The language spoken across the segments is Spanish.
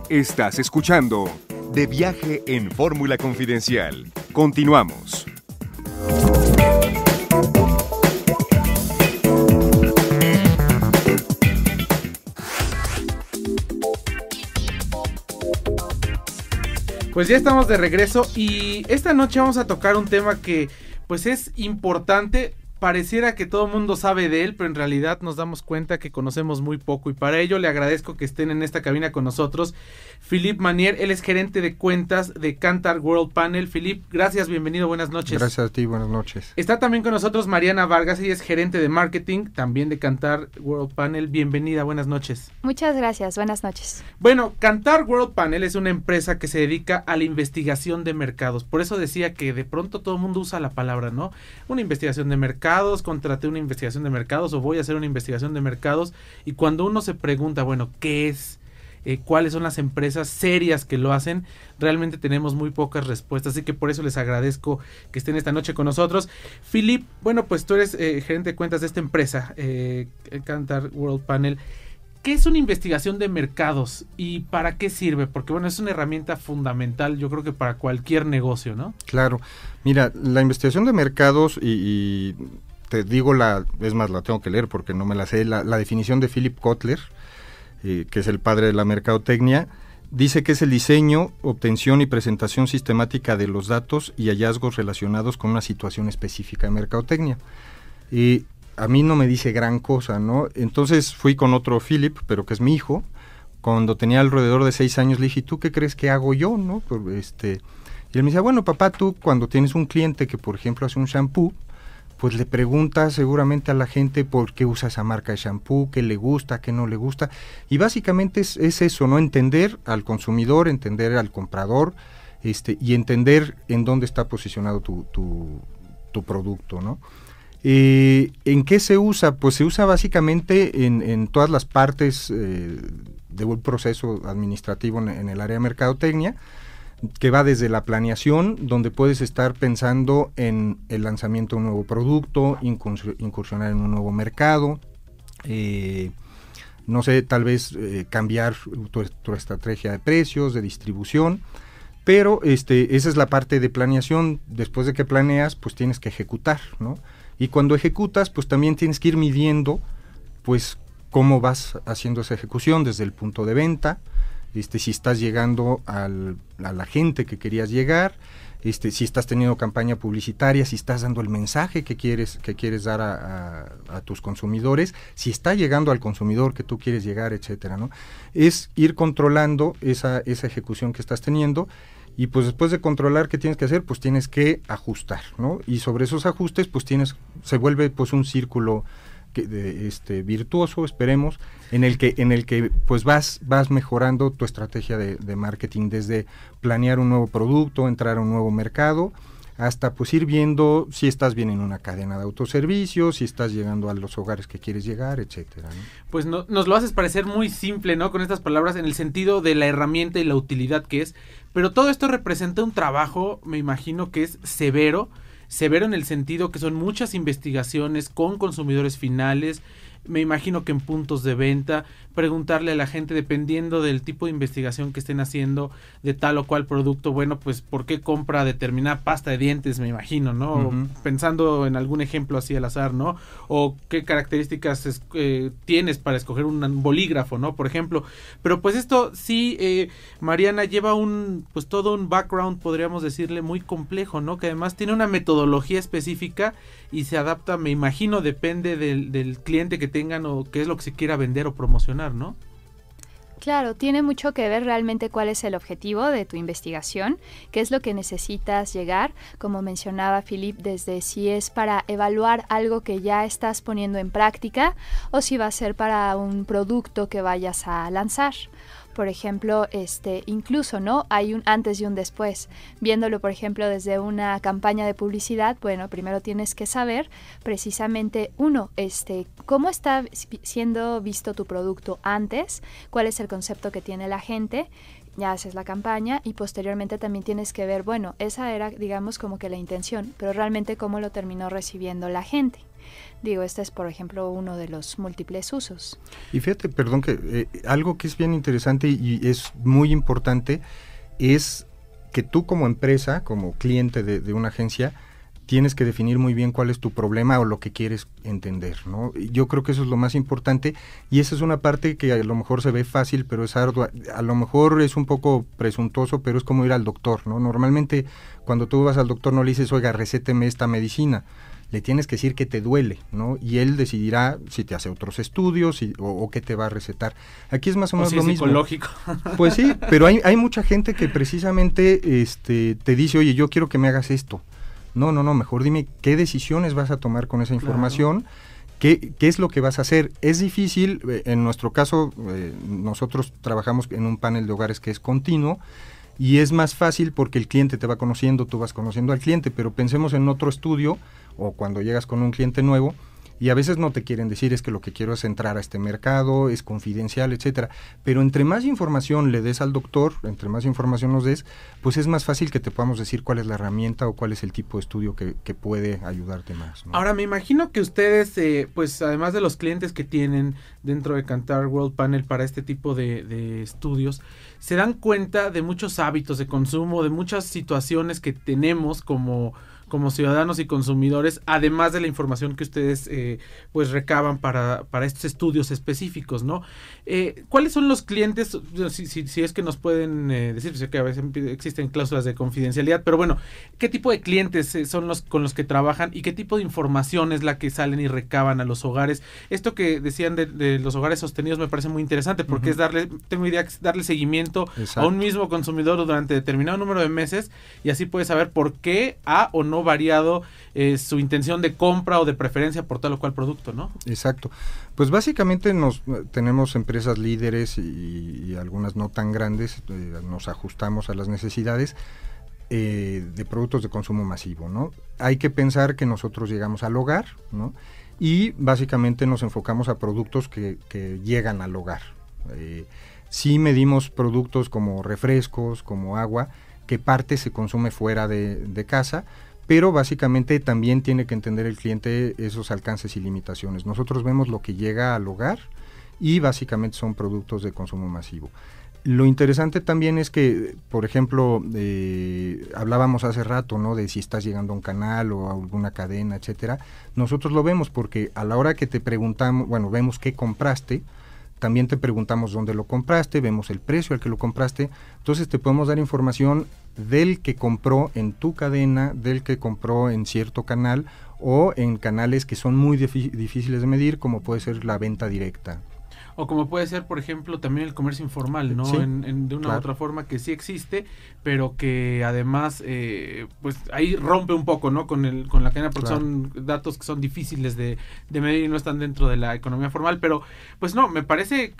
Estás escuchando De Viaje en Fórmula Confidencial. Continuamos. Pues ya estamos de regreso y esta noche vamos a tocar un tema que pues es importante. Pareciera que todo el mundo sabe de él, pero en realidad nos damos cuenta que conocemos muy poco y para ello le agradezco que estén en esta cabina con nosotros Philippe Manier, él es gerente de cuentas de Kantar World Panel. Philippe, gracias, bienvenido, buenas noches. Gracias a ti, buenas noches. Está también con nosotros Mariana Vargas, ella es gerente de marketing, también de Kantar World Panel. Bienvenida, buenas noches. Muchas gracias, buenas noches. Bueno, Kantar World Panel es una empresa que se dedica a la investigación de mercados, por eso decía que de pronto todo el mundo usa la palabra, ¿no? Una investigación de mercados, contraté una investigación de mercados o voy a hacer una investigación de mercados, y cuando uno se pregunta, bueno, ¿qué es? ¿Cuáles son las empresas serias que lo hacen? Realmente tenemos muy pocas respuestas, así que por eso les agradezco que estén esta noche con nosotros. Philippe, bueno, pues tú eres gerente de cuentas de esta empresa, Kantar World Panel. ¿Qué es una investigación de mercados y para qué sirve? Porque bueno, es una herramienta fundamental, yo creo que para cualquier negocio, ¿no? Claro, mira, la investigación de mercados y te digo la tengo que leer porque no me la sé, la definición de Philip Kotler, que es el padre de la mercadotecnia, dice que es el diseño, obtención y presentación sistemática de los datos y hallazgos relacionados con una situación específica de mercadotecnia. Y a mí no me dice gran cosa, ¿no? Entonces fui con otro Philip, pero que es mi hijo, cuando tenía alrededor de 6 años, le dije, ¿tú qué crees que hago yo, no? Y él me decía, bueno, papá, tú cuando tienes un cliente que, por ejemplo, hace un shampoo, pues le preguntas seguramente a la gente por qué usa esa marca de shampoo, qué le gusta, qué no le gusta, y básicamente es eso, ¿no? Entender al consumidor, entender al comprador, y entender en dónde está posicionado tu producto, ¿no? ¿En qué se usa? Pues se usa básicamente en todas las partes de un proceso administrativo en el área de mercadotecnia, que va desde la planeación, donde puedes estar pensando en el lanzamiento de un nuevo producto, incursionar en un nuevo mercado, no sé, tal vez cambiar tu estrategia de precios, de distribución, pero esa es la parte de planeación. Después de que planeas, pues tienes que ejecutar, ¿no? Y cuando ejecutas, pues también tienes que ir midiendo, pues, cómo vas haciendo esa ejecución desde el punto de venta, si estás llegando a la gente que querías llegar, si estás teniendo campaña publicitaria, si estás dando el mensaje que quieres dar a tus consumidores, si está llegando al consumidor que tú quieres llegar, etcétera, ¿no? Es ir controlando esa ejecución que estás teniendo. Y pues después de controlar qué tienes que hacer, pues tienes que ajustar, ¿no? Y sobre esos ajustes, pues se vuelve pues un círculo virtuoso, esperemos, en el que pues vas mejorando tu estrategia de marketing, desde planear un nuevo producto, entrar a un nuevo mercado, hasta pues ir viendo si estás bien en una cadena de autoservicios, si estás llegando a los hogares que quieres llegar, etcétera, ¿no? Pues nos lo haces parecer muy simple, ¿no? Con estas palabras, en el sentido de la herramienta y la utilidad que es, pero todo esto representa un trabajo, me imagino que es severo en el sentido que son muchas investigaciones con consumidores finales, me imagino que en puntos de venta, preguntarle a la gente, dependiendo del tipo de investigación que estén haciendo de tal o cual producto, bueno, pues por qué compra determinada pasta de dientes, me imagino, ¿no? Uh-huh. Pensando en algún ejemplo así al azar, ¿no? O qué características tienes para escoger un bolígrafo, ¿no? Por ejemplo, pero pues esto sí, Mariana, lleva pues todo un background, podríamos decirle, muy complejo, ¿no? Que además tiene una metodología específica y se adapta, me imagino, depende del cliente que tengan o qué es lo que se quiera vender o promocionar, ¿no? Claro, tiene mucho que ver realmente cuál es el objetivo de tu investigación, qué es lo que necesitas llegar, como mencionaba Philippe, desde si es para evaluar algo que ya estás poniendo en práctica o si va a ser para un producto que vayas a lanzar. Por ejemplo, incluso, ¿no? Hay un antes y un después. Viéndolo, por ejemplo, desde una campaña de publicidad, bueno, primero tienes que saber precisamente, cómo está siendo visto tu producto antes, cuál es el concepto que tiene la gente, ya haces la campaña y posteriormente también tienes que ver, bueno, esa era, digamos, como que la intención, pero realmente cómo lo terminó recibiendo la gente. Digo, este es, por ejemplo, uno de los múltiples usos. Y fíjate, perdón, que algo que es bien interesante y es muy importante es que tú como empresa, como cliente de una agencia, tienes que definir muy bien cuál es tu problema o lo que quieres entender, ¿no? Yo creo que eso es lo más importante y esa es una parte que a lo mejor se ve fácil, pero es ardua. A lo mejor es un poco presuntuoso, pero es como ir al doctor, ¿no? Normalmente cuando tú vas al doctor no le dices, oiga, recéteme esta medicina. Le tienes que decir que te duele, ¿no? Y él decidirá si te hace otros estudios o qué te va a recetar. Aquí es más o menos lo mismo. Psicológico. Pues sí, pero hay mucha gente que precisamente te dice, oye, yo quiero que me hagas esto. No, mejor dime qué decisiones vas a tomar con esa información, claro. ¿Qué es lo que vas a hacer? Es difícil, en nuestro caso, nosotros trabajamos en un panel de hogares que es continuo, y es más fácil porque el cliente te va conociendo, tú vas conociendo al cliente, pero pensemos en otro estudio, o cuando llegas con un cliente nuevo, y a veces no te quieren decir, es que lo que quiero es entrar a este mercado, es confidencial, etcétera. Pero entre más información le des al doctor, entre más información nos des, pues es más fácil que te podamos decir cuál es la herramienta o cuál es el tipo de estudio que puede ayudarte más, ¿no? Ahora, me imagino que ustedes, pues además de los clientes que tienen dentro de Kantar World Panel para este tipo de estudios, se dan cuenta de muchos hábitos de consumo, de muchas situaciones que tenemos como ciudadanos y consumidores, además de la información que ustedes pues recaban para estos estudios específicos, ¿no? ¿Cuáles son los clientes, si es que nos pueden decir, sé que a veces existen cláusulas de confidencialidad, pero bueno, qué tipo de clientes son los con los que trabajan y qué tipo de información es la que salen y recaban a los hogares? Esto que decían de los hogares sostenidos me parece muy interesante porque es tengo idea que es darle seguimiento a un mismo consumidor durante determinado número de meses y así puedes saber por qué ha o no variado su intención de compra o de preferencia por tal o cual producto, ¿no? Exacto. Pues básicamente tenemos empresas líderes y algunas no tan grandes, nos ajustamos a las necesidades de productos de consumo masivo, ¿no? Hay que pensar que nosotros llegamos al hogar, ¿no? Y básicamente nos enfocamos a productos que llegan al hogar. Sí medimos productos como refrescos, como agua, que parte se consume fuera de casa, pero básicamente también tiene que entender el cliente esos alcances y limitaciones. Nosotros vemos lo que llega al hogar y básicamente son productos de consumo masivo. Lo interesante también es que, por ejemplo, hablábamos hace rato, ¿no?, de si estás llegando a un canal o a alguna cadena, etcétera. Nosotros lo vemos porque a la hora que te preguntamos, bueno, vemos qué compraste, también te preguntamos dónde lo compraste, vemos el precio al que lo compraste, entonces te podemos dar información del que compró en tu cadena, del que compró en cierto canal o en canales que son muy difíciles de medir, como puede ser la venta directa. O como puede ser, por ejemplo, también el comercio informal, ¿no? Sí, de una u otra forma que sí existe, pero que además, pues ahí rompe un poco, ¿no? Con la cadena, porque son datos que son difíciles de medir y no están dentro de la economía formal, pero pues no, me parece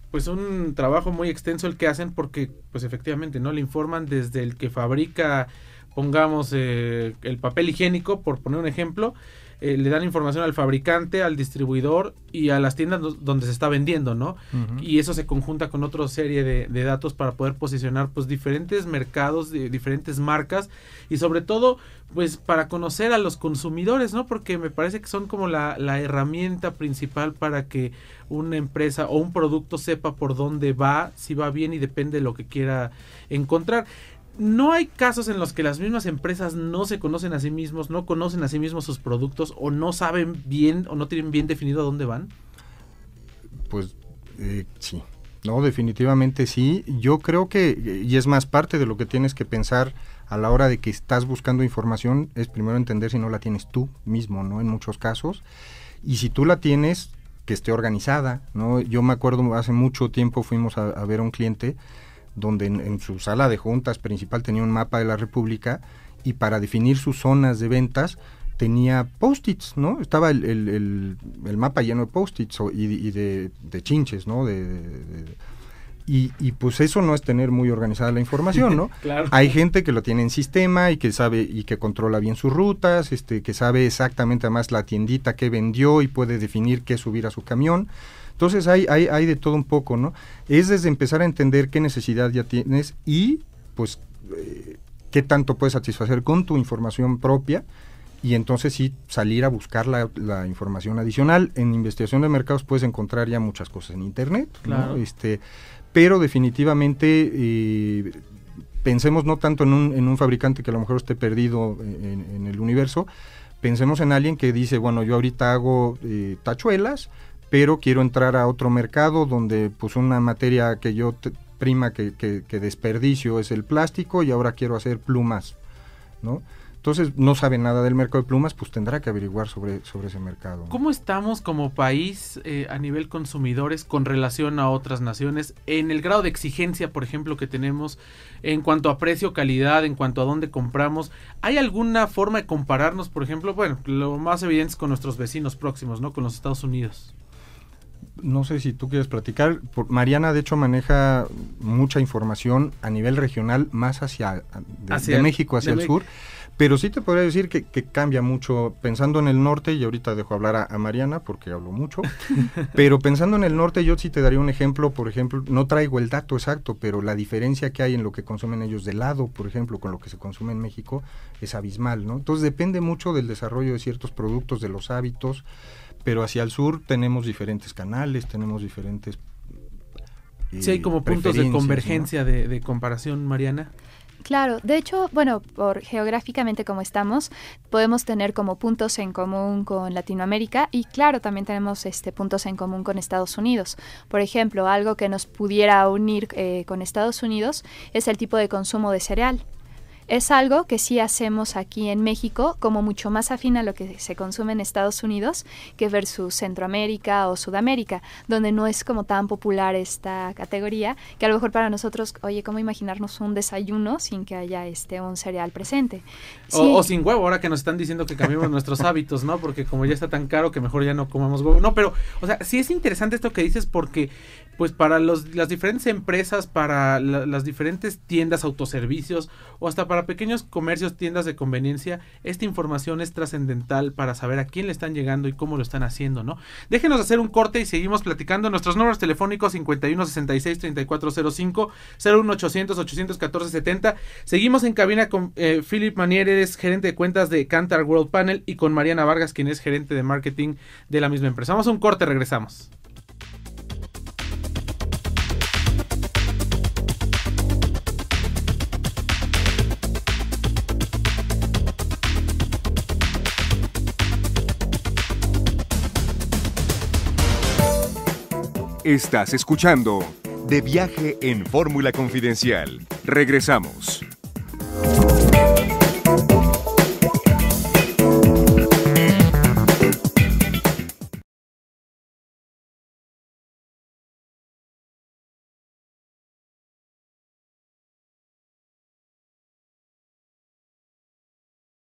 pues un trabajo muy extenso el que hacen porque, pues efectivamente, ¿no? Le informan desde el que fabrica, pongamos, el papel higiénico, por poner un ejemplo, le dan información al fabricante, al distribuidor y a las tiendas donde se está vendiendo, ¿no? Uh-huh. Y eso se conjunta con otra serie de datos para poder posicionar pues diferentes mercados, diferentes marcas y sobre todo pues para conocer a los consumidores, ¿no? Porque me parece que son como la herramienta principal para que una empresa o un producto sepa por dónde va, si va bien y depende de lo que quiera encontrar. ¿No hay casos en los que las mismas empresas no se conocen a sí mismos, no conocen a sí mismos sus productos o no saben bien o no tienen bien definido a dónde van? Pues sí, no, definitivamente sí. Yo creo que, y es más parte de lo que tienes que pensar a la hora de que estás buscando información, es primero entender si no la tienes tú mismo, ¿no? En muchos casos. Y si tú la tienes, que esté organizada, ¿no? Yo me acuerdo hace mucho tiempo fuimos a ver a un cliente donde en su sala de juntas principal tenía un mapa de la República y para definir sus zonas de ventas tenía post-its, ¿no? Estaba el mapa lleno de post-its y de chinches, ¿no? Y pues eso no es tener muy organizada la información, ¿no? Claro. Hay gente que lo tiene en sistema y que sabe y que controla bien sus rutas, que sabe exactamente además la tiendita que vendió y puede definir qué subir a su camión. Entonces hay de todo un poco, ¿no? Es desde empezar a entender qué necesidad ya tienes y pues qué tanto puedes satisfacer con tu información propia y entonces sí salir a buscar la información adicional. En investigación de mercados puedes encontrar ya muchas cosas en internet, claro, ¿no? Pero definitivamente pensemos no tanto en un fabricante que a lo mejor esté perdido en el universo, pensemos en alguien que dice, bueno, yo ahorita hago tachuelas, pero quiero entrar a otro mercado donde pues una materia que yo prima que desperdicio es el plástico y ahora quiero hacer plumas, ¿no? Entonces no sabe nada del mercado de plumas, pues tendrá que averiguar sobre ese mercado, ¿no? ¿Cómo estamos como país a nivel consumidores con relación a otras naciones en el grado de exigencia, por ejemplo, que tenemos en cuanto a precio, calidad, en cuanto a dónde compramos? ¿Hay alguna forma de compararnos, por ejemplo? Bueno, lo más evidente es con nuestros vecinos próximos, ¿no? Con los Estados Unidos. No sé si tú quieres platicar. Mariana, de hecho, maneja mucha información a nivel regional, más de México hacia el sur. Pero sí te podría decir que cambia mucho, pensando en el norte, y ahorita dejo hablar a Mariana porque hablo mucho, pero pensando en el norte yo sí te daría un ejemplo, por ejemplo, no traigo el dato exacto, pero la diferencia que hay en lo que consumen ellos de helado, por ejemplo, con lo que se consume en México, es abismal, ¿no? Entonces depende mucho del desarrollo de ciertos productos, de los hábitos, pero hacia el sur tenemos diferentes canales, tenemos diferentes sí, hay como puntos de convergencia, ¿no? de comparación, Mariana. Claro, de hecho, bueno, geográficamente como estamos, podemos tener como puntos en común con Latinoamérica y claro, también tenemos puntos en común con Estados Unidos. Por ejemplo, algo que nos pudiera unir con Estados Unidos es el tipo de consumo de cereal. Es algo que sí hacemos aquí en México como mucho más afín a lo que se consume en Estados Unidos que versus Centroamérica o Sudamérica, donde no es como tan popular esta categoría, que a lo mejor para nosotros, oye, ¿cómo imaginarnos un desayuno sin que haya un cereal presente? Sí. O sin huevo, ahora que nos están diciendo que cambiemos nuestros hábitos, ¿no? Porque como ya está tan caro que mejor ya no comamos huevo. No, pero, o sea, sí es interesante esto que dices porque pues para las diferentes empresas, para las diferentes tiendas, autoservicios o hasta para pequeños comercios, tiendas de conveniencia, esta información es trascendental para saber a quién le están llegando y cómo lo están haciendo, ¿no? Déjenos hacer un corte y seguimos platicando. Nuestros números telefónicos 5166-3405, 01800-814-70. Seguimos en cabina con Philip Manieres, gerente de cuentas de Kantar World Panel, y con Mariana Vargas, quien es gerente de marketing de la misma empresa. Vamos a un corte, regresamos. Estás escuchando De Viaje en Fórmula Confidencial. Regresamos.